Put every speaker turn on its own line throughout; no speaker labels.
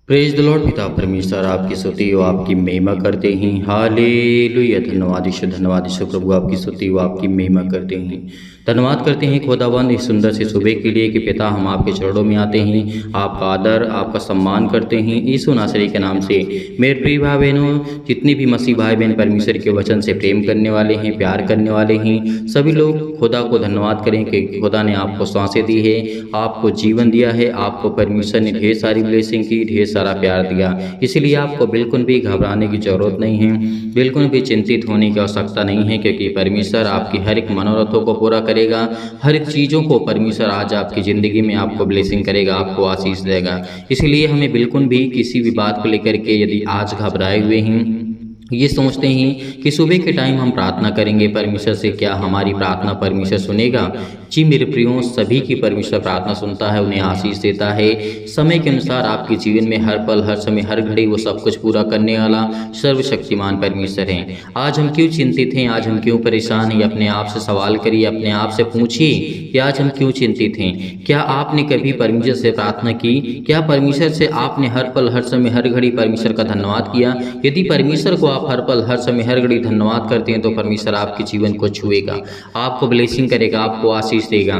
Praise the Lord. पिता परमेश्वर आपकी स्तुति हो, आपकी महिमा करते हैं। हालेलुया। धन्यवाद यीशु प्रभु, आपकी स्तुति हो, आपकी महिमा करते हैं। धन्यवाद करते हैं खुदावंद इस सुंदर से सुबह के लिए कि पिता हम आपके चरणों में आते हैं, आपका आदर आपका सम्मान करते हैं यीशु नासरी के नाम से। मेरे प्रिय भाई बहनों, जितने भी मसीह भाई बहन परमेश्वर के वचन से प्रेम करने वाले हैं, प्यार करने वाले हैं, सभी लोग खुदा को धन्यवाद करें कि खुदा ने आपको सांसें दी है, आपको जीवन दिया है, आपको परमेश्वर ने ढेर सारी ब्लेसिंग की, ढेर सारा प्यार दिया। इसलिए आपको बिल्कुल भी घबराने की जरूरत नहीं है, बिल्कुल भी चिंतित होने की आवश्यकता नहीं है, क्योंकि परमेश्वर आपकी हर एक मनोरथों को पूरा करेगा। हर एक चीज़ों को परमेश्वर आज आपकी ज़िंदगी में आपको ब्लेसिंग करेगा, आपको आशीष देगा। इसलिए हमें बिल्कुल भी किसी भी बात को लेकर के यदि आज घबराए हुए हैं, ये सोचते हैं कि सुबह के टाइम हम प्रार्थना करेंगे परमेश्वर से, क्या हमारी प्रार्थना परमेश्वर सुनेगा? जी मेरे प्रियो, सभी की परमेश्वर प्रार्थना सुनता है, उन्हें आशीष देता है। समय के अनुसार आपके जीवन में हर पल, हर समय, हर घड़ी वो सब कुछ पूरा करने वाला सर्वशक्तिमान परमेश्वर है। आज हम क्यों चिंतित हैं, आज हम क्यों परेशान हैं? अपने आप से सवाल करिए, अपने आप से पूछिए कि आज हम क्यों चिंतित हैं। क्या आपने कभी परमेश्वर से प्रार्थना की? क्या परमेश्वर से आपने हर पल, हर समय, हर घड़ी परमेश्वर का धन्यवाद किया? यदि परमेश्वर को आप हर पल, हर समय, हर घड़ी धन्यवाद करते हैं तो परमेश्वर आपके जीवन को छुएगा, आपको ब्लेसिंग करेगा, आपको आशीष देगा।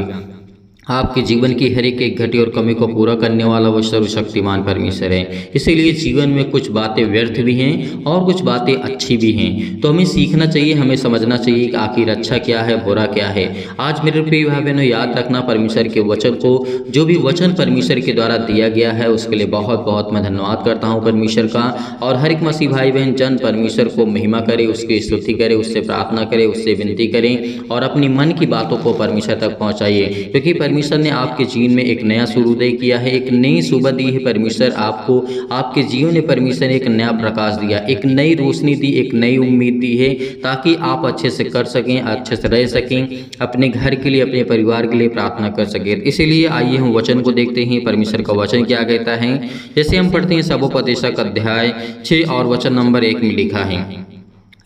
आपके जीवन की हर एक घटी और कमी को पूरा करने वाला वो सर्वशक्तिमान परमेश्वर है। इसीलिए जीवन में कुछ बातें व्यर्थ भी हैं और कुछ बातें अच्छी भी हैं, तो हमें सीखना चाहिए, हमें समझना चाहिए कि आखिर अच्छा क्या है, बुरा क्या है। आज मेरे प्रिय भाई बहनों, याद रखना परमेश्वर के वचन को, जो भी वचन परमेश्वर के द्वारा दिया गया है उसके लिए बहुत बहुत मैं धन्यवाद करता हूँ परमेश्वर का। और हर एक मसीह भाई बहन जन परमेश्वर को महिमा करे, उसकी स्तुति करे, उससे प्रार्थना करे, उससे विनती करें और अपनी मन की बातों को परमेश्वर तक पहुँचाइए, क्योंकि परमेश्वर ने आपके जीवन में एक नया सूर्योदय किया है, एक नई सुबह दी है परमेश्वर आपको। आपके जीवन में परमेश्वर ने एक नया प्रकाश दिया, एक नई रोशनी दी, एक नई उम्मीद दी है, ताकि आप अच्छे से कर सकें, अच्छे से रह सकें, अपने घर के लिए, अपने परिवार के लिए प्रार्थना कर सकें। इसीलिए आइए हम वचन को देखते हैं, परमेश्वर का वचन क्या कहता है। जैसे हम पढ़ते हैं सबोपदेशक अध्याय 6 और वचन नंबर 1 में लिखा है।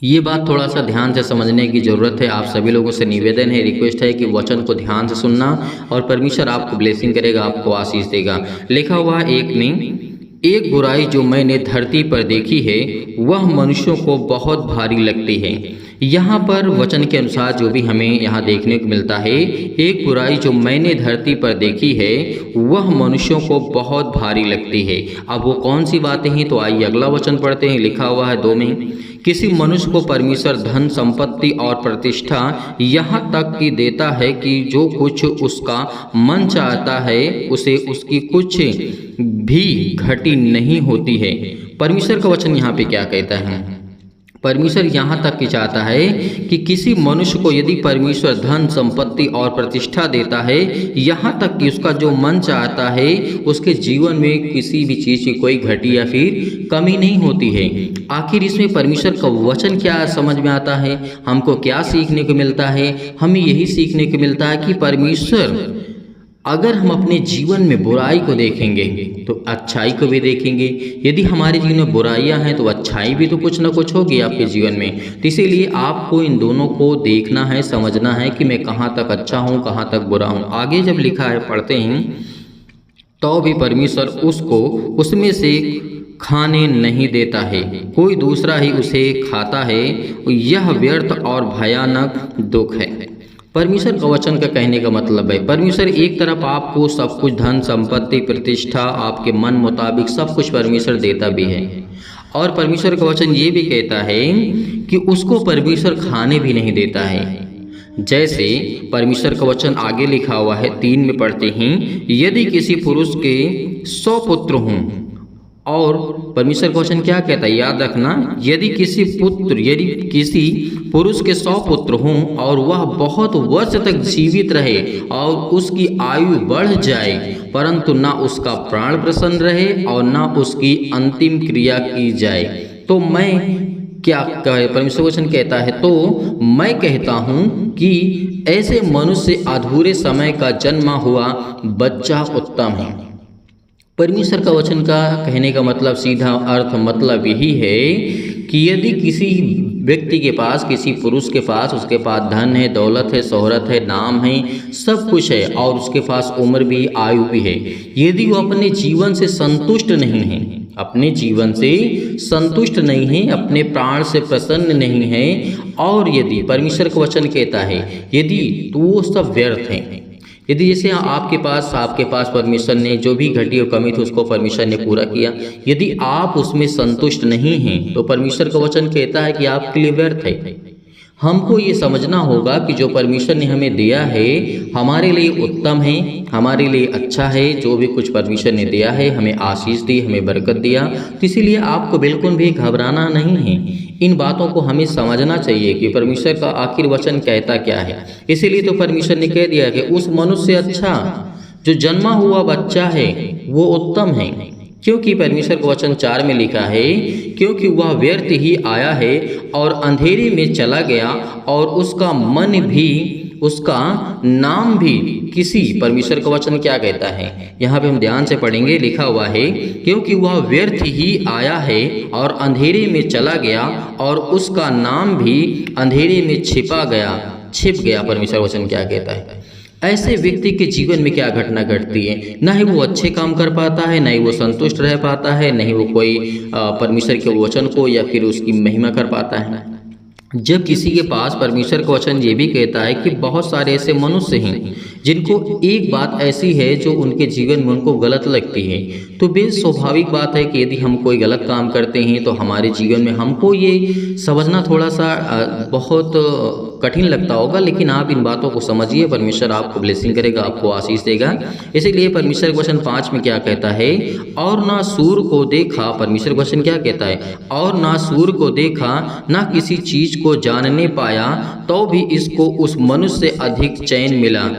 ये बात थोड़ा सा ध्यान से समझने की ज़रूरत है। आप सभी लोगों से निवेदन है, रिक्वेस्ट है कि वचन को ध्यान से सुनना और परमेश्वर आपको ब्लेसिंग करेगा, आपको आशीष देगा। लिखा हुआ 1 में, एक बुराई जो मैंने धरती पर देखी है वह मनुष्यों को बहुत भारी लगती है। यहाँ पर वचन के अनुसार जो भी हमें यहाँ देखने को मिलता है, एक बुराई जो मैंने धरती पर देखी है वह मनुष्यों को बहुत भारी लगती है। अब वो कौन सी बातें हैं, तो आइए अगला वचन पढ़ते हैं। लिखा हुआ है 2 में, किसी मनुष्य को परमेश्वर धन, संपत्ति और प्रतिष्ठा यहाँ तक कि देता है कि जो कुछ उसका मन चाहता है उसे उसकी कुछ भी घटी नहीं होती है। परमेश्वर का वचन यहाँ पे क्या कहता है? परमेश्वर यहाँ तक कि चाहता है कि किसी मनुष्य को यदि परमेश्वर धन, संपत्ति और प्रतिष्ठा देता है, यहाँ तक कि उसका जो मन चाहता है उसके जीवन में किसी भी चीज़ की कोई घटी या फिर कमी नहीं होती है। आखिर इसमें परमेश्वर का वचन क्या समझ में आता है? हमको क्या सीखने को मिलता है? हमें यही सीखने को मिलता है कि परमेश्वर, अगर हम अपने जीवन में बुराई को देखेंगे तो अच्छाई को भी देखेंगे। यदि हमारे जीवन में बुराइयां हैं तो अच्छाई भी तो कुछ ना कुछ होगी आपके जीवन में। तो इसीलिए आपको इन दोनों को देखना है, समझना है कि मैं कहाँ तक अच्छा हूँ, कहाँ तक बुरा हूँ। आगे जब लिखा है पढ़ते हैं, तो भी परमेश्वर उसको उसमें से खाने नहीं देता है, कोई दूसरा ही उसे खाता है। यह व्यर्थ और भयानक दुख है। परमेश्वर का वचन का कहने का मतलब है, परमेश्वर एक तरफ आपको सब कुछ धन, संपत्ति, प्रतिष्ठा, आपके मन मुताबिक सब कुछ परमेश्वर देता भी है, और परमेश्वर का वचन ये भी कहता है कि उसको परमेश्वर खाने भी नहीं देता है। जैसे परमेश्वर का वचन आगे लिखा हुआ है 3 में पढ़ते हैं, यदि किसी पुरुष के 100 पुत्र हों, और परमेश्वर का वचन क्या कहता है, याद रखना, यदि किसी पुरुष के 100 पुत्र हों और वह बहुत वर्ष तक जीवित रहे और उसकी आयु बढ़ जाए, परंतु ना उसका प्राण प्रसन्न रहे और ना उसकी अंतिम क्रिया की जाए, तो मैं क्या कहे? परमेश्वर वचन कहता है, तो मैं कहता हूँ कि ऐसे मनुष्य से अधूरे समय का जन्मा हुआ बच्चा उत्तम है। परमेश्वर का वचन का कहने का मतलब, सीधा अर्थ मतलब यही है कि यदि किसी व्यक्ति के पास, किसी पुरुष के पास, उसके पास धन है, दौलत है, शोहरत है, नाम है, सब कुछ है और उसके पास उम्र भी, आयु भी है, यदि वो अपने जीवन से संतुष्ट नहीं है, अपने जीवन से संतुष्ट नहीं है, अपने प्राण से प्रसन्न नहीं है, और यदि परमेश्वर का वचन कहता है यदि तो वो सब व्यर्थ है। यदि जैसे आपके पास परमेश्वर ने जो भी घटी और कमी थी उसको परमेश्वर ने पूरा किया, यदि आप उसमें संतुष्ट नहीं हैं तो परमेश्वर का वचन कहता है कि आपके लिए व्यर्थ है। हमको ये समझना होगा कि जो परमेश्वर ने हमें दिया है हमारे लिए उत्तम है, हमारे लिए अच्छा है। जो भी कुछ परमेश्वर ने दिया है, हमें आशीष दी, हमें बरकत दिया, तो इसीलिए आपको बिल्कुल भी घबराना नहीं है। इन बातों को हमें समझना चाहिए कि परमेश्वर का आखिर वचन कहता क्या है। इसीलिए तो परमेश्वर ने कह दिया कि उस मनुष्य से अच्छा जो जन्मा हुआ बच्चा है वो उत्तम है, क्योंकि परमेश्वर का वचन 4 में लिखा है, क्योंकि वह व्यर्थ ही आया है और अंधेरे में चला गया और उसका मन भी, उसका नाम भी किसी। परमेश्वर का वचन क्या कहता है यहाँ पे हम ध्यान से पढ़ेंगे, लिखा हुआ है क्योंकि वह व्यर्थ ही आया है और अंधेरे में चला गया और उसका नाम भी अंधेरे में छिप गया। परमेश्वर का वचन क्या कहता है। ऐसे व्यक्ति के जीवन में क्या घटना घटती है, ना ही वो अच्छे काम कर पाता है, ना ही वो संतुष्ट रह पाता है, ना ही वो कोई परमेश्वर के वचन को या फिर उसकी महिमा कर पाता है। जब किसी के पास परमेश्वर का वचन ये भी कहता है कि बहुत सारे ऐसे मनुष्य हैं जिनको एक बात ऐसी है जो उनके जीवन में उनको गलत लगती है, तो बेहद स्वाभाविक बात है कि यदि हम कोई गलत काम करते हैं तो हमारे जीवन में हमको ये समझना थोड़ा सा बहुत कठिन लगता होगा, लेकिन आप इन बातों को समझिए, परमेश्वर आपको ब्लेसिंग करेगा, आपको आशीष देगा। इसीलिए परमेश्वर वचन 5 में क्या कहता है, और ना सूर्य को देखा। परमेश्वर वचन क्या कहता है, और ना सूर्य को देखा, ना किसी चीज को जानने पाया, तो भी इसको उस मनुष्य से अधिक चैन मिला।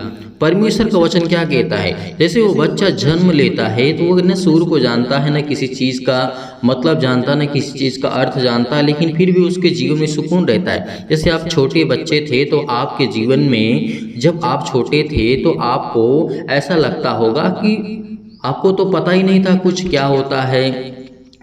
परमेश्वर का वचन क्या कहता है, जैसे वो बच्चा जन्म लेता है तो वो न सूर्य को जानता है, न किसी चीज़ का मतलब जानता, न किसी चीज़ का अर्थ जानता है, लेकिन फिर भी उसके जीवन में सुकून रहता है। जैसे आप छोटे बच्चे थे तो आपके जीवन में जब आप छोटे थे तो आपको ऐसा लगता होगा कि आपको तो पता ही नहीं था कुछ क्या होता है,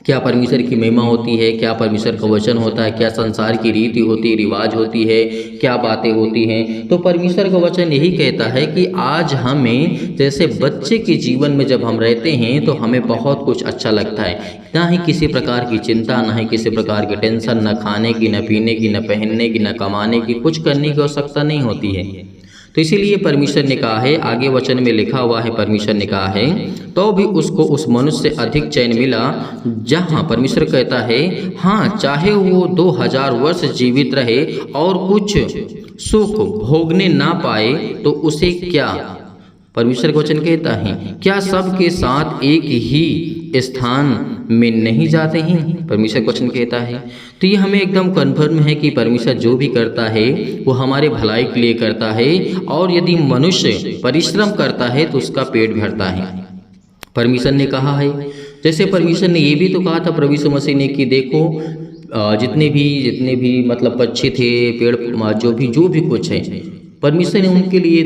क्या परमेश्वर की महिमा होती है, क्या परमेश्वर का वचन होता है, क्या संसार की रीति होती, रिवाज होती है, क्या बातें होती हैं। तो परमेश्वर का वचन यही कहता है कि आज हमें जैसे बच्चे के जीवन में जब हम रहते हैं तो हमें बहुत कुछ अच्छा लगता है, ना ही किसी प्रकार की चिंता, ना ही किसी प्रकार की टेंशन, न खाने की, न पीने की, न पहनने की, न कमाने की, कुछ करने की आवश्यकता नहीं होती है। तो इसीलिए परमेश्वर ने कहा है, आगे वचन में लिखा हुआ है, परमेश्वर ने कहा है तो भी उसको उस मनुष्य से अधिक चैन मिला। जहाँ परमेश्वर कहता है हाँ, चाहे वो 2000 वर्ष जीवित रहे और कुछ सुख भोगने ना पाए तो उसे क्या। परमेश्वर का वचन कहता है क्या सबके साथ एक ही स्थान में नहीं जाते हैं। परमेश्वर का वचन कहता है, तो ये हमें एकदम कन्फर्म है कि परमेश्वर जो भी करता है वो हमारे भलाई के लिए करता है, और यदि मनुष्य परिश्रम करता है तो उसका पेट भरता है। परमेश्वर ने कहा है, जैसे परमेश्वर ने ये भी तो कहा था प्रभु यीशु मसीह ने कि देखो जितने भी मतलब पक्षी थे, पेड़, जो भी कुछ है, परमेश्वर ने उनके लिए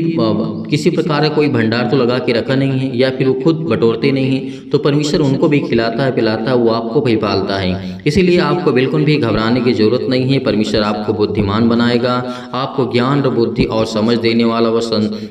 किसी प्रकार का कोई भंडार तो लगा के रखा नहीं है, या फिर वो खुद बटोरते नहीं हैं, तो परमेश्वर उनको भी खिलाता है, पिलाता है, वो आपको भी पालता है। इसीलिए आपको बिल्कुल भी घबराने की जरूरत नहीं है। परमेश्वर आपको बुद्धिमान बनाएगा, आपको ज्ञान और बुद्धि और समझ देने वाला वह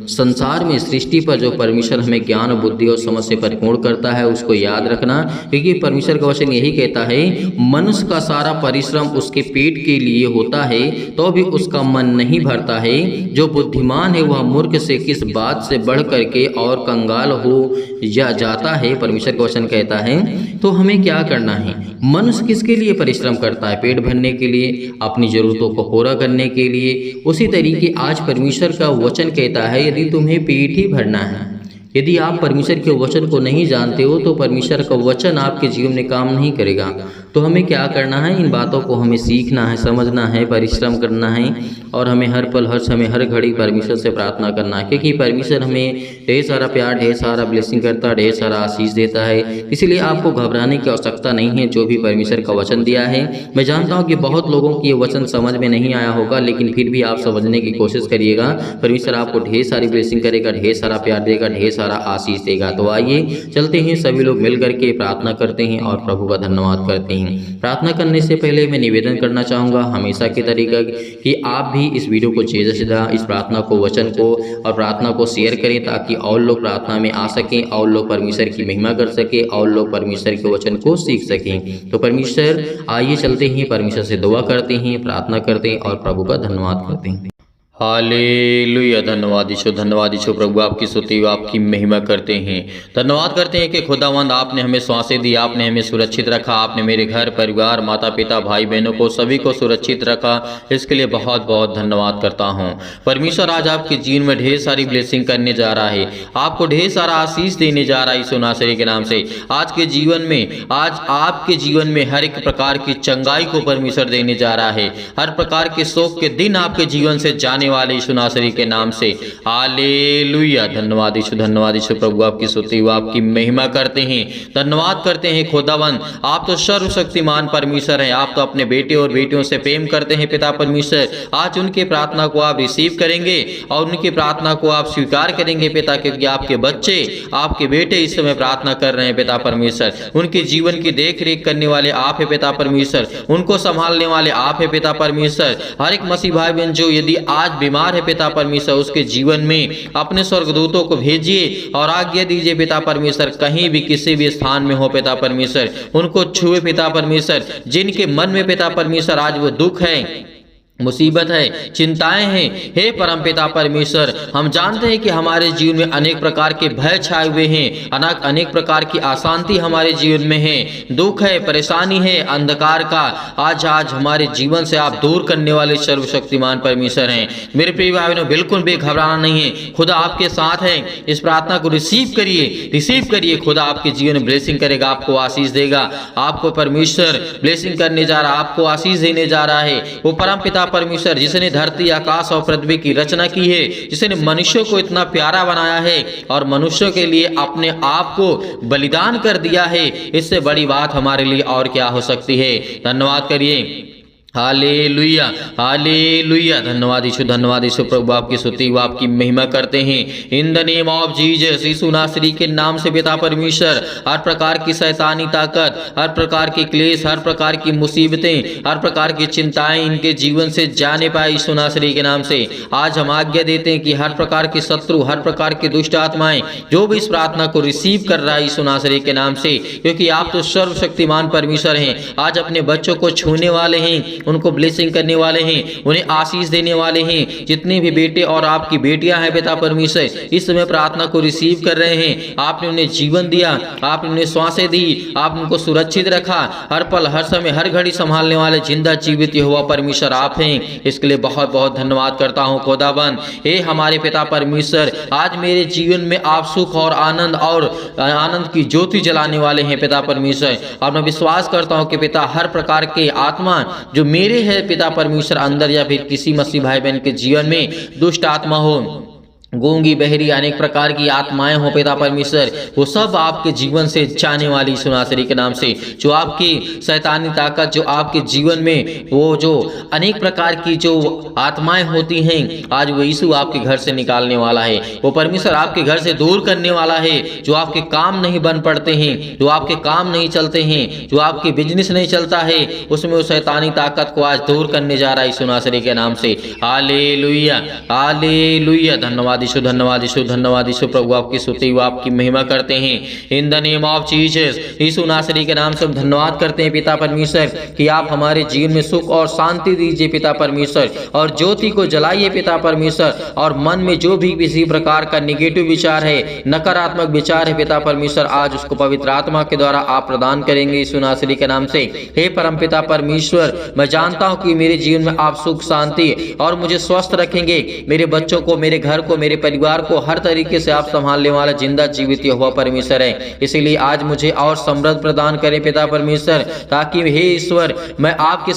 संसार में, सृष्टि पर जो परमेश्वर हमें ज्ञान और बुद्धि और समझ से परिपूर्ण करता है, उसको याद रखना, क्योंकि परमेश्वर का वचन यही कहता है मनुष्य का सारा परिश्रम उसके पेट के लिए होता है तो भी उसका मन नहीं भरता है। जो बुद्धिमान है वह मूर्ख से किस बात से बढ़ करके और कंगाल हो जाता है। परमेश्वर का वचन कहता है तो हमें क्या करना है, मनुष्य किसके लिए परिश्रम करता है, पेट भरने के लिए, अपनी जरूरतों को पूरा करने के लिए। उसी तरीके आज परमेश्वर का वचन कहता है यदि तुम्हें पेट ही भरना है, यदि आप परमेश्वर के वचन को नहीं जानते हो तो परमेश्वर का वचन आपके जीवन में काम नहीं करेगा। तो हमें क्या करना है, इन बातों को हमें सीखना है, समझना है, परिश्रम करना है, और हमें हर पल, हर समय, हर घड़ी परमेश्वर से प्रार्थना करना है, क्योंकि परमेश्वर हमें ढेर सारा प्यार, ढेर सारा ब्लेसिंग करता है, ढेर सारा आशीष देता है। इसीलिए आपको घबराने की आवश्यकता नहीं है। जो भी परमेश्वर का वचन दिया है, मैं जानता हूँ कि बहुत लोगों की ये वचन समझ में नहीं आया होगा, लेकिन फिर भी आप समझने की कोशिश करिएगा। परमेश्वर आपको ढेर सारी ब्लेसिंग करेगा, ढेर सारा प्यार देगा, ढेर सारा आशीष देगा। तो आइए चलते हैं, सभी लोग मिल करके प्रार्थना करते हैं और प्रभु का धन्यवाद करते हैं। प्रार्थना करने से पहले मैं निवेदन करना चाहूँगा हमेशा की तरीका कि आप भी इस वीडियो को ज़्यादा से ज़्यादा इस प्रार्थना को, वचन को और प्रार्थना को शेयर करें, ताकि और लोग प्रार्थना में आ सकें, और लोग परमेश्वर की महिमा कर सकें, और लोग परमेश्वर के वचन को सीख सकें। तो परमेश्वर आइए चलते हैं, परमेश्वर से दुआ करते हैं, प्रार्थना करते हैं और प्रभु का धन्यवाद करते हैं। हालेलुया। धन्यवाद यीशु प्रभु, आपकी स्तुति व आपकी महिमा करते हैं। धन्यवाद करते हैं कि खुदावंद आपने हमें सांसें दी, आपने हमें सुरक्षित रखा, आपने मेरे घर परिवार, माता पिता, भाई बहनों को सभी को सुरक्षित रखा। इसके लिए बहुत बहुत धन्यवाद करता हूं। परमेश्वर आज आपके जीवन में ढेर सारी ब्लेसिंग करने जा रहा है, आपको ढेर सारा आशीष देने जा रहा है यीशु नासरी के नाम से। आज के जीवन में, आज आपके जीवन में हर एक प्रकार की चंगाई को परमेश्वर देने जा रहा है। हर प्रकार के शोक के दिन आपके जीवन से जाने वाले यीशु नासरी के नाम से। हालेलुया। धन्यवाद यीशु प्रभु, आपकी स्तुति व आपकी महिमा करते हैं। धन्यवाद करते हैं खुदावंद, आप तो सर्वशक्तिमान परमेश्वर हैं। आप तो अपने बेटे और बेटियों से प्रेम करते हैं पिता परमेश्वर। आज उनके प्रार्थना को आप रिसीव करेंगे और उनकी प्रार्थना को आप स्वीकार करेंगे पिता, क्योंकि आपके बच्चे, आपके बेटे इस समय प्रार्थना कर रहे हैं पिता परमेश्वर। उनके जीवन की देख रेख करने वाले आप है पिता परमेश्वर, उनको संभालने वाले आप है पिता परमेश्वर। हर एक मसीह भाई बहन जो यदि आज बीमार है पिता परमेश्वर, उसके जीवन में अपने स्वर्गदूतों को भेजिए और आज्ञा दीजिए पिता परमेश्वर, कहीं भी किसी भी स्थान में हो पिता परमेश्वर, उनको छुए पिता परमेश्वर। जिनके मन में पिता परमेश्वर आज वो दुख है, मुसीबत है, चिंताएं हैं, हे परमपिता परमेश्वर, हम जानते हैं कि हमारे जीवन में अनेक प्रकार के भय छाए हुए हैं, अनेक प्रकार की अशांति हमारे जीवन में है, दुख है, परेशानी है, अंधकार का आज हमारे जीवन से आप दूर करने वाले सर्वशक्तिमान परमेश्वर हैं। मेरे प्रिय भाई बहनों, बिल्कुल भी घबराना नहीं है, खुदा आपके साथ है। इस प्रार्थना को रिसीव करिए। खुदा आपके जीवन में ब्लेसिंग करेगा, आपको आशीष देगा। आपको परमेश्वर ब्लेसिंग करने जा रहा है, आपको आशीष देने जा रहा है। वो परमपिता परमेश्वर जिसने धरती, आकाश और पृथ्वी की रचना की है, जिसने मनुष्य को इतना प्यारा बनाया है और मनुष्य के लिए अपने आप को बलिदान कर दिया है, इससे बड़ी बात हमारे लिए और क्या हो सकती है। धन्यवाद करिए। हालेलुया, हालेलुया। धन्यवाद यीशु प्रभु, आपकी स्तुति व आपकी महिमा करते हैं। In the name of Jesus, यीशु नासरी के नाम से पिता परमेश्वर, हर प्रकार की शैतानी ताकत, हर प्रकार के क्लेश, हर प्रकार की मुसीबतें, हर प्रकार की चिंताएं इनके जीवन से जाने पाए यीशु नासरी के नाम से। आज हम आज्ञा देते हैं कि हर प्रकार के शत्रु, हर प्रकार की दुष्ट आत्माएं जो भी इस प्रार्थना को रिसीव कर रहा है यीशु नासरी के नाम से, क्योंकि आप तो सर्वशक्तिमान परमेश्वर हैं, आज अपने बच्चों को छूने वाले हैं, उनको ब्लेसिंग करने वाले हैं, उन्हें आशीष देने वाले हैं। जितने भी बेटे और आपकी बेटियां हैं पिता परमेश्वर, इस समय प्रार्थना को रिसीव कर रहे हैं, आपने उन्हें जीवन दिया, आपने उन्हें सांसें दी, आपने उनको सुरक्षित रखा, हर पल, हर समय, हर घड़ी संभालने वाले जिंदा जीवित यहोवा परमेश्वर आप हैं। इसके लिए बहुत बहुत धन्यवाद करता हूँ खुदाबंद। हे हमारे पिता परमेश्वर, आज मेरे जीवन में आप सुख और आनंद की ज्योति जलाने वाले हैं पिता परमेश्वर। और मैं विश्वास करता हूँ कि पिता, हर प्रकार के आत्मा जो मेरे है पिता परमेश्वर अंदर, या फिर किसी मसीह भाई बहन के जीवन में दुष्ट आत्मा हो, गूंगी, बहरी, अनेक प्रकार की आत्माएं हो पिता परमेश्वर, वो सब आपके जीवन से जाने वाली यीशु नासरी के नाम से। जो आपकी शैतानी ताकत, जो आपके जीवन में वो जो अनेक प्रकार की जो आत्माएं होती हैं, आज वो यीशु आपके घर से निकालने वाला है। वो परमेश्वर आपके घर से दूर करने वाला है। जो आपके काम नहीं बन पड़ते हैं, जो आपके काम नहीं चलते हैं, जो आपके बिजनेस नहीं चलता है, उसमें वो शैतानी ताकत को आज दूर करने जा रहा है यीशु नासरी के नाम से। हालेलुया, हालेलुया। धन्यवाद यीशु प्रभु, आपकी स्तुति व आपकी महिमा करते हैं। In the name of Jesus, यीशु नासरी के नाम से हम धन्यवाद करते हैं पिता परमेश्वर कि आप हमारे जीवन में सुख और शांति दीजिए पिता परमेश्वर, और ज्योति को जलाइए पिता परमेश्वर। और मन में जो भी किसी प्रकार का निगेटिव विचार है, नकारात्मक विचार है पिता परमेश्वर, आज उसको पवित्र आत्मा के द्वारा आप प्रदान करेंगे यीशु नासरी के नाम से। हे परम पिता परमेश्वर, मैं जानता हूँ कि मेरे जीवन में आप सुख, शांति और मुझे स्वस्थ रखेंगे। मेरे बच्चों को, मेरे घर को, मेरे परिवार को हर तरीके से आप संभालने वाला जिंदा जीवित यहोवा परमेश्वर है। इसीलिए आज मुझे और समृद्ध प्रदान करें पिता परमेश्वर, ताकि हे ईश्वर, मैं आपके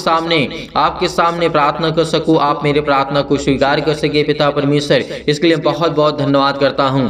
सामने प्रार्थना कर सकूं, आप मेरे प्रार्थना को स्वीकार कर सके पिता परमेश्वर। इसके लिए बहुत बहुत धन्यवाद करता हूं।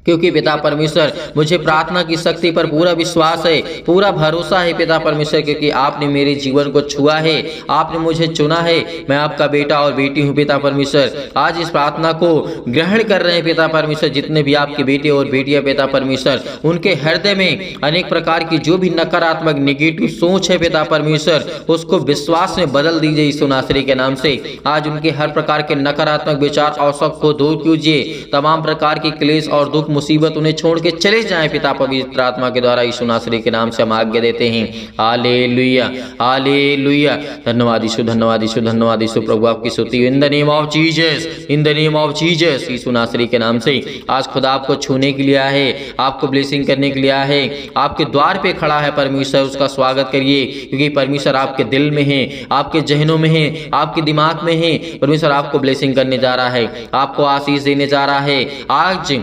क्योंकि पिता परमेश्वर मुझे प्रार्थना की शक्ति पर पूरा विश्वास है, पूरा भरोसा है पिता परमेश्वर, क्योंकि आपने मेरे जीवन को छुआ है, आपने मुझे चुना है। मैं आपका बेटा और बेटी हूँ पिता परमेश्वर। आज इस प्रार्थना को ग्रहण कर रहे हैं पिता परमेश्वर जितने भी आपके बेटे और बेटियां पिता परमेश्वर, उनके हृदय में अनेक प्रकार की जो भी नकारात्मक नेगेटिव सोच है पिता परमेश्वर, उसको विश्वास में बदल दीजिए यीशु नासरी के नाम से। आज उनके हर प्रकार के नकारात्मक विचार और शक को दूर कीजिए। तमाम प्रकार के क्लेश और दुख मुसीबत उन्हें छोड़ के चले जाएं पिता पवित्र आत्मा के द्वारा यीशु नासरी के नाम से हम आज्ञा देते हैं। हालेलुया, हालेलुया। धन्यवाद यीशु, धन्यवाद यीशु, धन्यवाद यीशु। प्रभु आपकी स्तुति in the name of Jesus, in the name of Jesus. यीशु नासरी के नाम से आज खुदा आपको छूने के लिए आया है, आपको ब्लेसिंग करने के लिए आया है, आपके द्वार पे खड़ा है परमेश्वर, उसका स्वागत करिए, क्योंकि परमेश्वर आपके दिल में है, आपके जहनों में है, आपके दिमाग में है। परमेश्वर आपको ब्लेसिंग करने जा रहा है, आपको आशीष देने जा रहा है। आज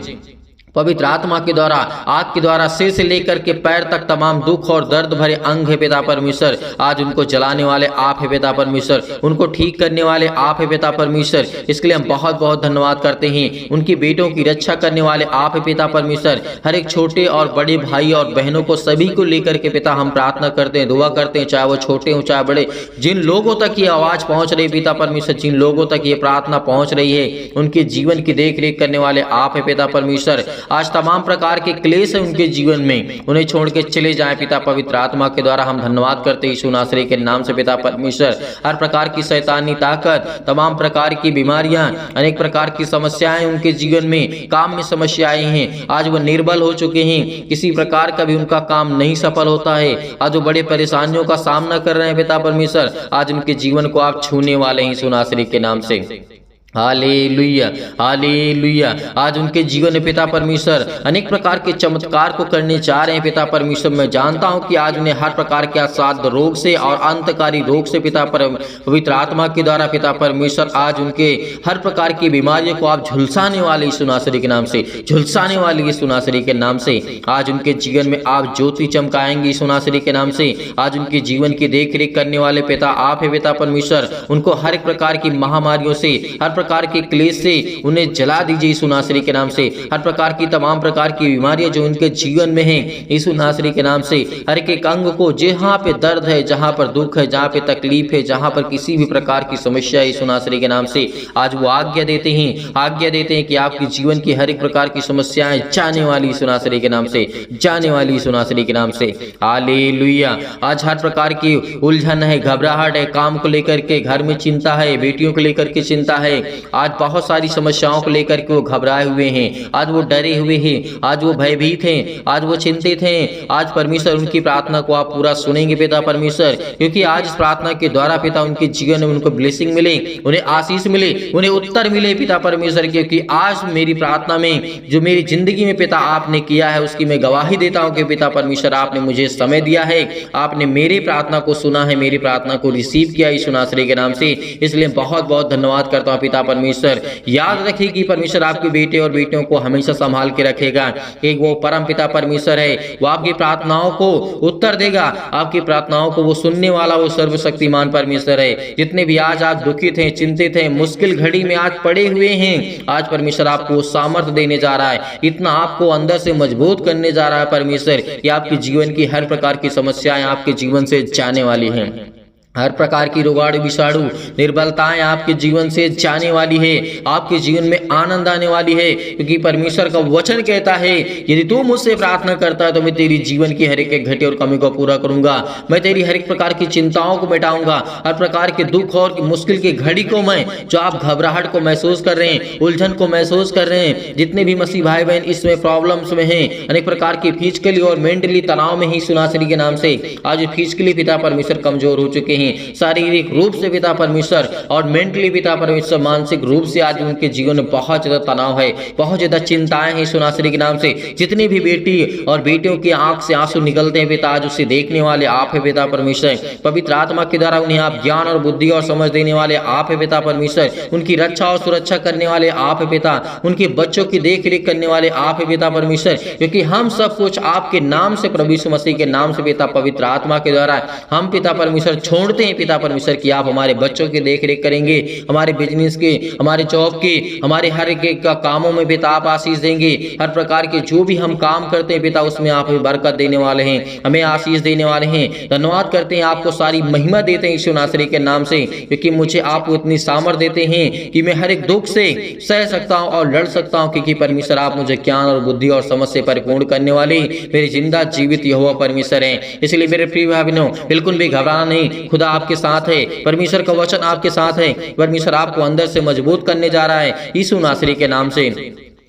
पवित्र आत्मा के द्वारा, आग के द्वारा सिर से लेकर के पैर तक तमाम दुख और दर्द भरे अंग है पिता परमेश्वर, आज उनको जलाने वाले आप है पिता परमेश्वर, उनको ठीक करने वाले आप है पिता परमेश्वर। इसके लिए हम बहुत बहुत धन्यवाद करते हैं। उनकी बेटों की रक्षा करने वाले आप है पिता परमेश्वर। हर एक छोटे और बड़े भाई और बहनों को सभी को लेकर के पिता हम प्रार्थना करते हैं, दुआ करते हैं, चाहे वो छोटे हो चाहे बड़े। जिन लोगों तक ये आवाज पहुंच रही पिता परमेश्वर, जिन लोगों तक ये प्रार्थना पहुंच रही है, उनके जीवन की देख रेख करने वाले आप है पिता परमेश्वर। आज तमाम प्रकार के क्लेश है उनके जीवन में, उन्हें छोड़ के चले जाएं पिता पवित्र आत्मा के द्वारा। हम धन्यवाद करते हैं यीशु नासरी के नाम से पिता परमेश्वर। हर प्रकार की शैतानी ताकत, तमाम प्रकार की बीमारियां, अनेक प्रकार की समस्याएं उनके जीवन में, काम में समस्याएं हैं, आज वो निर्बल हो चुके हैं, किसी प्रकार का भी उनका काम नहीं सफल होता है। आज वो बड़े परेशानियों का सामना कर रहे हैं पिता परमेश्वर, आज उनके जीवन को आप छूने वाले हैं यीशु नासरी के नाम से। हालेलुया, हालेलुया। आज उनके जीवन में पिता परमेश्वर अनेक प्रकार के चमत्कार को करने जा रहे हैं पिता परमेश्वर। मैं जानता हूं कि आज उन्हें हर प्रकार के असाध्य रोग से और अंतकारी रोग से पिता पवित्र आत्मा के द्वारा पिता परमेश्वर आज उनके हर प्रकार की बीमारियों को आप झुलसाने वाले यीशु नासरी के नाम से, झुलसाने वाले यीशु नासरी के नाम से। आज उनके जीवन में आप ज्योति चमकाएंगे यीशु नासरी के नाम से। आज उनके जीवन की देख रेख करने वाले पिता आप है पिता परमेश्वर। उनको हर एक प्रकार की महामारियों से, हर प्रकार के क्लेश से उन्हें जला दीजिए यीशु नासरी के नाम से। हर प्रकार की तमाम प्रकार की बीमारियां जो उनके जीवन में हैं यीशु नासरी के नाम से, हर एक अंग को जहां पे दर्द है, जहां पर दुख है, जहां पे तकलीफ है, जहां पर किसी भी प्रकार की समस्या है यीशु नासरी के नाम से, आज वो आज्ञा देते हैं, आज्ञा देते हैं कि आपके जीवन की हर एक प्रकार की समस्याएं जाने वाली यीशु नासरी के नाम से, जाने वाली यीशु नासरी के नाम से। हालेलुया। आज हर प्रकार की उलझन है, घबराहट है, काम को लेकर के घर में चिंता है, बेटियों को लेकर के चिंता है, आज बहुत सारी समस्याओं को लेकर के वो घबराए हुए हैं, आज वो डरे हुए हैं, आज वो भयभीत हैं, आज वो चिंतित हैं। आज परमेश्वर उनकी प्रार्थना को आप पूरा सुनेंगे पिता परमेश्वर, क्योंकि आज इस प्रार्थना के द्वारा पिता उनके जीवन में उनको ब्लेसिंग मिले, उन्हें आशीष मिले, उन्हें उत्तर मिले पिता परमेश्वर। क्योंकि आज मेरी प्रार्थना में जो मेरी जिंदगी में पिता आपने किया है उसकी मैं गवाही देता हूं कि पिता परमेश्वर आपने मुझे समय दिया है, आपने मेरी प्रार्थना को सुना है, मेरी प्रार्थना को रिसीव किया यीशु नासरी के नाम से। इसलिए बहुत बहुत धन्यवाद करता हूं पिता परमेश्वर। याद रखिए कि परमेश्वर आपके बेटे और बेटियों को हमेशा संभाल के रखेगा। एक वो परम पिता परमेश्वर है, वो आपकी प्रार्थनाओं को उत्तर देगा, आपकी प्रार्थनाओं को वो सुनने वाला वो सर्वशक्तिमान परमेश्वर है। जितने भी आज आप दुखित हैं, चिंतित हैं, मुश्किल घड़ी में आज पड़े हुए हैं, आज परमेश्वर आपको सामर्थ्य देने जा रहा है, इतना आपको अंदर से मजबूत करने जा रहा है परमेश्वर कि आपके जीवन की हर प्रकार की समस्याएं आपके जीवन से जाने वाली हैं। हर प्रकार की रोगाणु विषाणु निर्बलताएं आपके जीवन से जाने वाली है, आपके जीवन में आनंद आने वाली है, क्योंकि परमेश्वर का वचन कहता है यदि तू मुझसे प्रार्थना करता है तो मैं तेरी जीवन की हर एक घटी और कमी को पूरा करूंगा, मैं तेरी हर एक प्रकार की चिंताओं को मिटाऊंगा, हर प्रकार के दुख और मुश्किल की घड़ी को मैं, जो आप घबराहट को महसूस कर रहे हैं, उलझन को महसूस कर रहे हैं, जितने भी मसीह भाई बहन इसमें प्रॉब्लम्स में हैं, अनेक प्रकार की फिजिकली और मेंटली तनाव में ही सुनासरी के नाम से आज फिजिकली पिता परमेश्वर कमजोर हो चुके हैं, शारीरिक रूप से पिता परमेश्वर और मेंटली पिता परमेश्वर मानसिक रूप से आज उनके जीवन में बहुत ज्यादा तनाव है, बहुत ज्यादा चिंताएं हैं सुनासरी के नाम से। जितनी भी बेटी और बेटियों की आंख से आंसू निकलते हैं पिता, आज उसे देखने वाले आप है पिता परमेश्वर। पवित्र आत्मा के द्वारा उन्हें आप ज्ञान और बुद्धि और समझ देने वाले आप है पिता परमेश्वर। उनकी रक्षा और सुरक्षा करने वाले आप है पिता, उनके बच्चों की देख रेख करने वाले आप है पिता परमेश्वर। क्योंकि हम सब कुछ आपके नाम से, प्रभु यीशु मसीह के नाम से पिता पवित्र आत्मा के द्वारा हम पिता परमेश्वर छोड़ छोड़ते हैं पिता परमेश्वर कि आप हमारे बच्चों की देख रेख करेंगे, हमारे बिजनेस के, हमारे जॉब के, हमारे हर एक का कामों में पिता आप आशीष देंगे। हर प्रकार के जो भी हम काम करते हैं पिता उसमें आप हमें बरकत देने वाले हैं, हमें आशीष देने वाले हैं। धन्यवाद करते हैं, आपको सारी महिमा देते हैं यीशु नासरी के नाम से, क्योंकि मुझे आप इतनी सामर्थ देते हैं कि मैं हर एक दुख से सह सकता हूं और लड़ सकता हूं, क्योंकि परमेश्वर आप मुझे ज्ञान और बुद्धि और समझ से परिपूर्ण करने वाले मेरे जिंदा जीवित यहोवा परमेश्वर हैं। इसलिए मेरे प्रिय भाई बहनों, बिल्कुल भी घबराना नहीं, खुदा आपके साथ है, परमेश्वर का वचन आपके साथ है, परमेश्वर आपको अंदर से मजबूत करने जा रहा है यीशु नासरी के नाम से।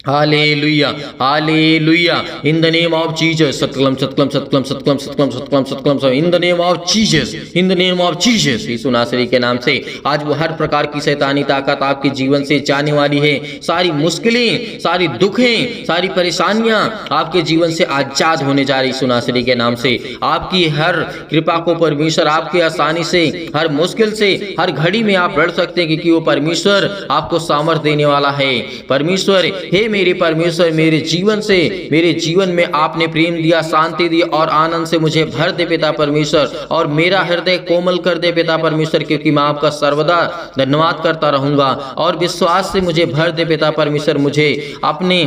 हालेलुया, हालेलुया, in the name of Jesus, सतकलम सतकलम सतकलम सतकलम सतकलम सतकलम सतकलम, in the name of Jesus, in the name of Jesus, यीशु नासरी के नाम से आज वो हर प्रकार की शैतानी ताकत आपके जीवन से जाने वाली है। सारी मुश्किलें, सारी दुखें, सारी परेशानियां आपके जीवन से आजाद होने जा रही यीशु नासरी के नाम से। आपकी हर कृपा को परमेश्वर आपके आसानी से, हर मुश्किल से, हर घड़ी में आप लड़ सकते हैं, क्योंकि वो परमेश्वर आपको सामर्थ देने वाला है। परमेश्वर, हे मेरे परमेश्वर, मेरे जीवन से, मेरे जीवन में आपने प्रेम दिया, शांति दी और आनंद से मुझे भर दे पिता परमेश्वर, और मेरा हृदय कोमल कर दे पिता परमेश्वर, क्योंकि मैं आपका सर्वदा धन्यवाद करता रहूंगा। और विश्वास से मुझे भर दे पिता परमेश्वर, मुझे अपने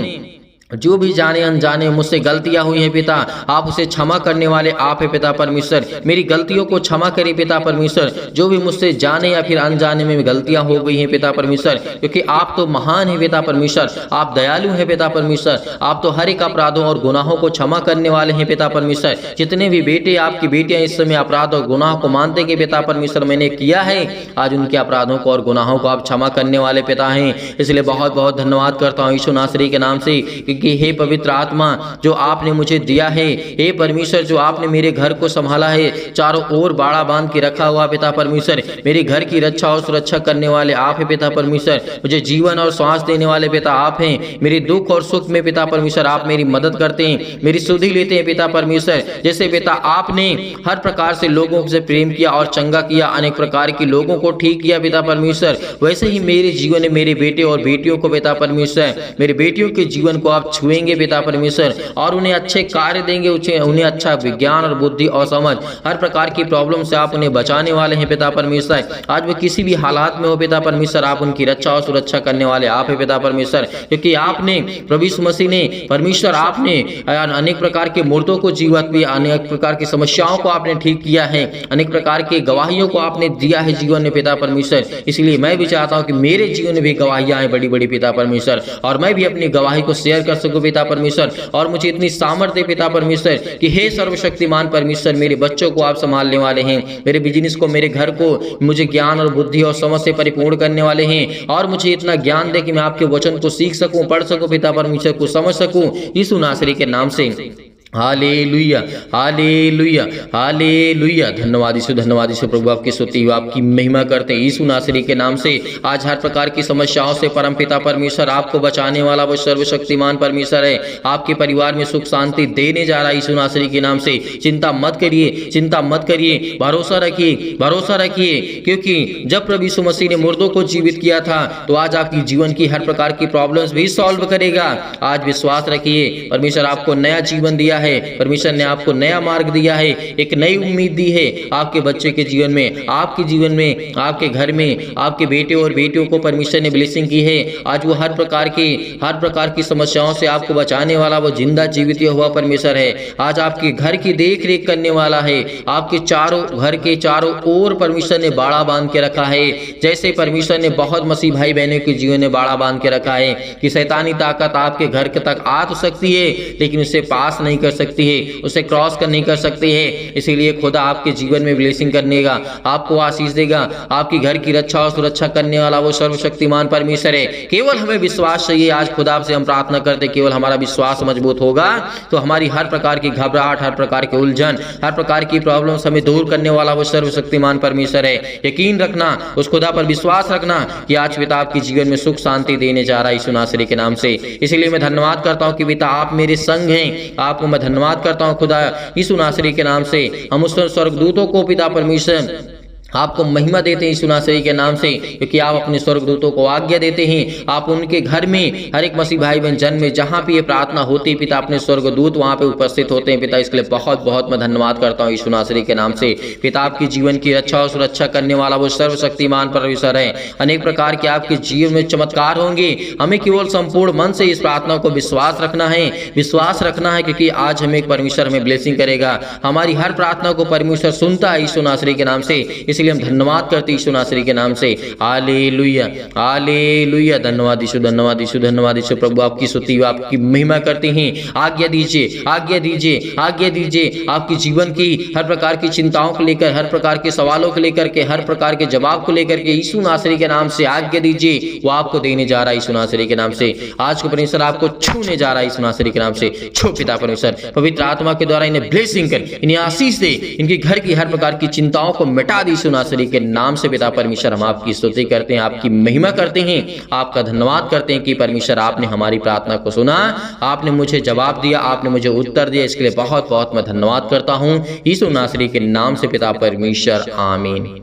जो भी जाने अनजाने मुझसे गलतियां हुई हैं पिता, आप उसे क्षमा करने वाले आप है पिता परमेश्वर। मेरी गलतियों को क्षमा करिए पिता परमेश्वर, जो भी मुझसे जाने या फिर अनजाने में गलतियां हो गई हैं पिता परमेश्वर, क्योंकि आप तो महान है पिता परमेश्वर, आप दयालु हैं पिता परमेश्वर, आप तो हर एक अपराधों और गुनाहों को क्षमा करने वाले हैं पिता परमेश्वर। जितने भी बेटे, आपकी बेटियां इस समय अपराध और गुनाह को मानते कि पिता परमेश्वर मैंने किया है, आज उनके अपराधों को और गुनाहों को आप क्षमा करने वाले पिता हैं। इसलिए बहुत बहुत धन्यवाद करता हूँ यीशु नासरी के नाम से, कि हे पवित्र आत्मा जो आपने मुझे दिया है, हे परमेश्वर जो आपने मेरे घर को संभाला है, चारों ओर बाड़ा बांध के रखा हुआ पिता परमेश्वर, मेरे घर की रक्षा और सुरक्षा करने वाले आप है पिता परमेश्वर, मुझे जीवन और श्वास देने वाले पिता आप हैं। मेरे दुख और सुख में पिता परमेश्वर आप मेरी मदद करते हैं, मेरी सुधि लेते हैं पिता परमेश्वर। जैसे पिता आपने हर प्रकार से लोगों से प्रेम किया और चंगा किया, अनेक प्रकार के लोगों को ठीक किया पिता परमेश्वर, वैसे ही मेरे जीवन में मेरे बेटे और बेटियों को पिता परमेश्वर, मेरे बेटियों के जीवन को आप छुएंगे पिता परमेश्वर, और उन्हें अच्छे कार्य देंगे, उन्हें अच्छा विज्ञान और बुद्धि और समझ, हर प्रकार की प्रॉब्लम से आप उन्हें बचाने वाले हैं पिता परमेश्वर। आज वो किसी भी हालात में हो पिता परमेश्वर, आप उनकी रक्षा और सुरक्षा करने वाले आप है पिता परमेश्वर, क्योंकि आपने प्रभु यीशु मसीह ने परमेश्वर, आपने अनेक प्रकार के मूर्तों को जीवित भी, अनेक प्रकार की समस्याओं को आपने ठीक किया है, अनेक प्रकार की गवाहियों को आपने दिया है जीवन में पिता परमेश्वर। इसलिए मैं भी चाहता हूँ कि मेरे जीवन में भी गवाहियां आए बड़ी बड़ी पिता परमेश्वर, और मैं भी अपनी गवाही को शेयर कर सकूं पिता परमेश्वर, और मुझे इतनी सामर्थ्य दे पिता परमेश्वर कि हे सर्वशक्तिमान परमेश्वर, मेरे बच्चों को आप संभालने वाले हैं, मेरे बिजनेस को, मेरे घर को मुझे ज्ञान और बुद्धि और समझ से परिपूर्ण करने वाले हैं, और मुझे इतना ज्ञान दे कि मैं आपके वचन को सीख सकूं, पढ़ सकूं पिता परमेश्वर, को समझ सकूं यीशु नासरी के नाम से। हालेलुया, हालेलुया, हालेलुया। धन्यवाद यीशु प्रभु, आपकी स्तुति, आपकी महिमा करते हैं यीशु नासरी के नाम से। आज हर प्रकार की समस्याओं से परमपिता परमेश्वर आपको बचाने वाला वो सर्वशक्तिमान परमेश्वर है, आपके परिवार में सुख शांति देने जा रहा है यीशु नासरी के नाम से। चिंता मत करिए, चिंता मत करिए, भरोसा रखिए, भरोसा रखिए, क्योंकि जब प्रभु यीशु मसीह ने मुर्दों को जीवित किया था, तो आज आपकी जीवन की हर प्रकार की प्रॉब्लम्स भी सॉल्व करेगा। आज विश्वास रखिए, परमेश्वर आपको नया जीवन दिया है, परमेश्वर ने आपको नया मार्ग दिया है, एक नई उम्मीद दी है आपके बच्चे के जीवन में, आपके जीवन में, आपके घर में, आपके बेटे और बेटियों को परमेश्वर ने ब्लेसिंग की है। आज वो हर प्रकार की समस्याओं से आपको बचाने वाला वो जिंदा जीवित हुआ परमेश्वर है। आज आपके घर की देख रेख करने वाला है, आपके घर के चारों ओर परमेश्वर ने बाड़ा बांध के रखा है। जैसे परमेश्वर ने बहुत मसीह भाई बहनों के जीवन में बाड़ा बांध के रखा है कि शैतानी ताकत आपके घर तक आ तो सकती है, लेकिन उससे पास नहीं कर सकती है, उसे क्रॉस नहीं कर सकती है। इसीलिए खुदा आपके जीवन में ब्लेसिंग करने का, आपको आशीष देगा, आपकी घर की रक्षा और सुरक्षा करने वाला वो सर्वशक्तिमान परमेश्वर है। केवल हमें विश्वास चाहिए। आज खुदा से हम प्रार्थना करते, केवल हमारा विश्वास मजबूत होगा तो हमारी हर प्रकार की घबराहट, हर प्रकार की उलझन, हर प्रकार की प्रॉब्लम्स हमें दूर करने वाला वो सर्वशक्तिमान परमेश्वर है। यकीन रखना, उस खुदा पर विश्वास रखना कि आज पिता आपके जीवन में सुख शांति देने जा रहा है यीशु नासरी के नाम से। इसलिए मैं धन्यवाद करता हूँ कि पिता आप मेरे संग हैं। आपको मैं धन्यवाद करता हूँ खुदा यीशु नासरी के नाम से। हम उस स्वर्गदूतों को पिता परमेश्वर आपको महिमा देते हैं यीशु नासरी के नाम से, क्योंकि आप अपने स्वर्गदूतों को आज्ञा देते हैं, आप उनके घर में हर एक मसीह भाई बहन जन में जहाँ भी ये प्रार्थना होती है पिता, अपने स्वर्गदूत वहाँ पे उपस्थित होते हैं पिता। इसके लिए बहुत बहुत मैं धन्यवाद करता हूँ यीशु नासरी के नाम से पिता। आपकी जीवन की रक्षा और सुरक्षा करने वाला वो सर्वशक्तिमान परमेश्वर है। अनेक प्रकार के आपके जीवन में चमत्कार होंगे। हमें केवल संपूर्ण मन से इस प्रार्थना को विश्वास रखना है, क्योंकि आज हमें परमेश्वर हमें ब्लेसिंग करेगा। हमारी हर प्रार्थना को परमेश्वर सुनता है यीशु नासरी के नाम से। इसलिए हम धन्यवाद करते हैं यीशु नासरी के नाम से। हालेलुया हालेलुया। धन्यवाद यीशु, धन्यवाद यीशु, धन्यवाद यीशु। प्रभु आपकी स्तुति आपकी महिमा करते हैं। आज्ञा दीजिए, आज्ञा दीजिए, आज्ञा दीजिए। आपकी जीवन की हर प्रकार की चिंताओं को लेकर, हर प्रकार के सवालों को लेकर के, हर प्रकार के जवाब को लेकर के यीशु नासरी के नाम से आज्ञा दीजिए। वो आपको देने जा रहा है यीशु नासरी के नाम से। आज को परमेश्वर आपको छूने जा रहा है यीशु नासरी के नाम से। छो पिता परमेश्वर, पवित्र आत्मा के द्वारा इन्हें ब्लेसिंग कर, इन्हें आशीष दे, इनके घर की हर प्रकार की चिंताओं को मिटा दी यीशु नासरी के नाम से। पिता परमेश्वर हम आपकी स्तुति करते हैं, आपकी महिमा करते हैं, आपका धन्यवाद करते हैं कि परमेश्वर आपने हमारी प्रार्थना को सुना, आपने मुझे जवाब दिया, आपने मुझे उत्तर दिया। इसके लिए बहुत बहुत मैं धन्यवाद करता हूं यीशु नासरी के नाम से पिता परमेश्वर, आमीन।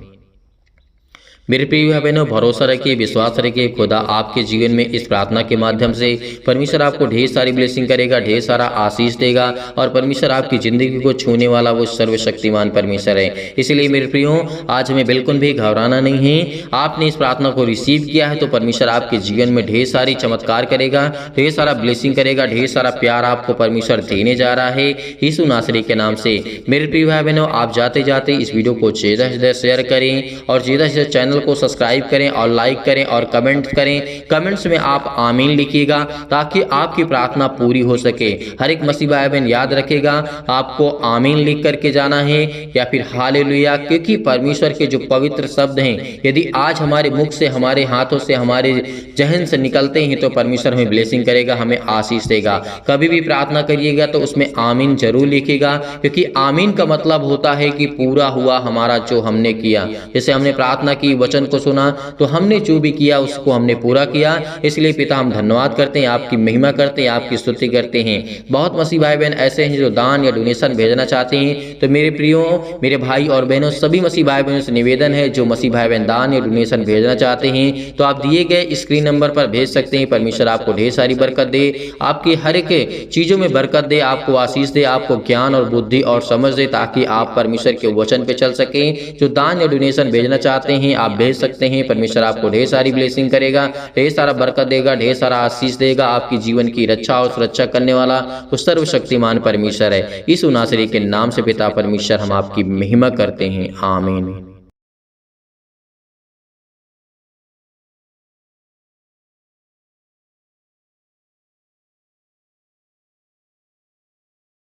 मेरे प्रिय भाई बहनों, भरोसा रखिए, विश्वास रखिए, खुदा आपके जीवन में इस प्रार्थना के माध्यम से परमेश्वर आपको ढेर सारी ब्लेसिंग करेगा, ढेर सारा आशीष देगा, और परमेश्वर आपकी जिंदगी को छूने वाला वो सर्वशक्तिमान परमेश्वर है। इसलिए मेरे प्रियो, आज हमें बिल्कुल भी घबराना नहीं है। आपने इस प्रार्थना को रिसीव किया है तो परमेश्वर आपके जीवन में ढेर सारी चमत्कार करेगा, ढेर सारा ब्लेसिंग करेगा, ढेर सारा प्यार आपको परमेश्वर देने जा रहा है यीशु नासरी के नाम से। मेरे प्रिय भाई बहनों, आप जाते जाते इस वीडियो को ज़्यादा से ज़्यादा शेयर करें और ज़्यादा से ज़्यादा चैनल को सब्सक्राइब करें और लाइक करें और कमेंट करें। कमेंट्स में आप आमीन लिखिएगा ताकि आपकी प्रार्थना पूरी हो सके। हर एक मसीह भाई बहन याद रखेगा, आपको आमीन लिख करके जाना है या फिर हालेलुया, क्योंकि परमेश्वर के जो पवित्र शब्द हैं यदि आज हमारे मुख से, हमारे हाथों से, हमारे जहन से निकलते हैं तो परमेश्वर हमें ब्लेसिंग करेगा, हमें आशीष देगा। कभी भी प्रार्थना करिएगा तो उसमें आमीन जरूर लिखिएगा, क्योंकि आमीन का मतलब होता है कि पूरा हुआ हमारा जो हमने किया। जैसे हमने प्रार्थना की, वचन को सुना, तो हमने जो भी किया उसको हमने पूरा किया। इसलिए पिता हम धन्यवाद करते हैं, आपकी महिमा करते हैं, आपकी स्तुति करते हैं। बहुत मसीह भाई बहन ऐसे हैं जो दान या डोनेशन भेजना चाहते हैं, तो मेरे प्रियो, मेरे भाई और बहनों, सभी मसीह भाई बहनों से निवेदन है, जो मसीह भाई बहन दान या डोनेशन भेजना चाहते हैं तो आप दिए गए स्क्रीन नंबर पर भेज सकते हैं। परमेश्वर आपको ढेर सारी बरकत दे, आपकी हर एक चीजों में बरकत दे, आपको आशीष दे, आपको ज्ञान और बुद्धि और समझ दे, ताकि आप परमेश्वर के वचन पे चल सकें। जो दान या डोनेशन भेजना चाहते हैं आप भेज सकते हैं। परमेश्वर आपको ढेर सारी ब्लेसिंग करेगा, ढेर सारा बरकत देगा, ढेर सारा आशीष देगा। आपकी जीवन की रक्षा और सुरक्षा करने वाला वो सर्वशक्तिमान परमेश्वर है। यीशु नासरी के नाम से पिता परमेश्वर हम आपकी महिमा करते हैं, आमीन।